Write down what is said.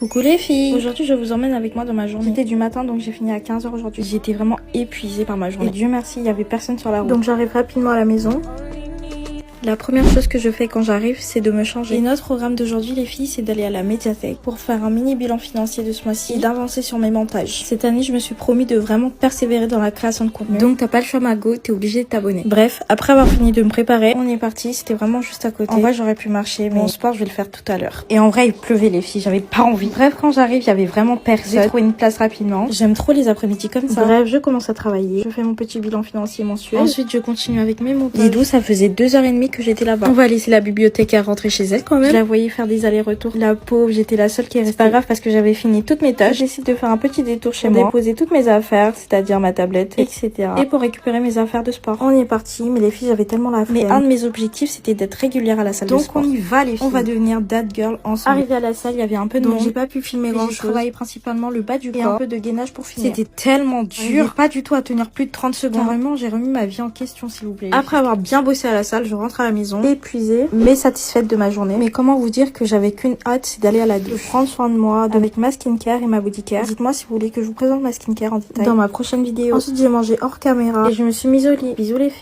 Coucou les filles. Aujourd'hui je vous emmène avec moi dans ma journée. C'était du matin donc j'ai fini à 15 h aujourd'hui. J'étais vraiment épuisée par ma journée. Et Dieu merci il y avait personne sur la route. Donc j'arrive rapidement à la maison. La première chose que je fais quand j'arrive, c'est de me changer. Et notre programme d'aujourd'hui, les filles, c'est d'aller à la médiathèque pour faire un mini bilan financier de ce mois-ci et d'avancer sur mes montages. Cette année, je me suis promis de vraiment persévérer dans la création de contenu. Donc, t'as pas le choix, Mago, t'es obligé de t'abonner. Bref, après avoir fini de me préparer, on est parti. C'était vraiment juste à côté. En vrai, j'aurais pu marcher, mais mon sport, je vais le faire tout à l'heure. Et en vrai, il pleuvait, les filles. J'avais pas envie. Bref, quand j'arrive, il y avait vraiment personne. J'ai trouvé une place rapidement. J'aime trop les après-midi comme ça. Bref, je commence à travailler. Je fais mon petit bilan financier mensuel. Ensuite, je continue avec mes montages. Dis-donc, ça faisait 2h30 que j'étais là-bas. On va laisser la bibliothécaire rentrer chez elle quand même. Je la voyais faire des allers-retours. La pauvre, j'étais la seule qui restait. C'est pas grave parce que j'avais fini toutes mes tâches. J'essaie de faire un petit détour chez moi, déposer toutes mes affaires, c'est-à-dire ma tablette, etc. Et pour récupérer mes affaires de sport. On est parti, mais les filles, j'avais tellement la flemme. Mais un de mes objectifs, c'était d'être régulière à la salle de sport. Donc on y va les filles. On va devenir that girl ensemble. Arrivé à la salle, il y avait un peu de monde. J'ai pas pu filmer grand-chose. J'ai travaillé principalement le bas du corps et un peu de gainage pour finir. C'était tellement dur, pas du tout à tenir plus de 30 secondes. Carrément, j'ai remis ma vie en question, s'il vous plaît. Après avoir bien bossé à la salle, je rentre à la maison, épuisée, mais satisfaite de ma journée. Mais comment vous dire que j'avais qu'une hâte, c'est d'aller à la douche, de prendre soin de moi avec ma skincare et ma body care. Dites-moi si vous voulez que je vous présente ma skincare en détail dans ma prochaine vidéo. Ensuite j'ai mangé hors caméra et je me suis mise au lit. Bisous les filles.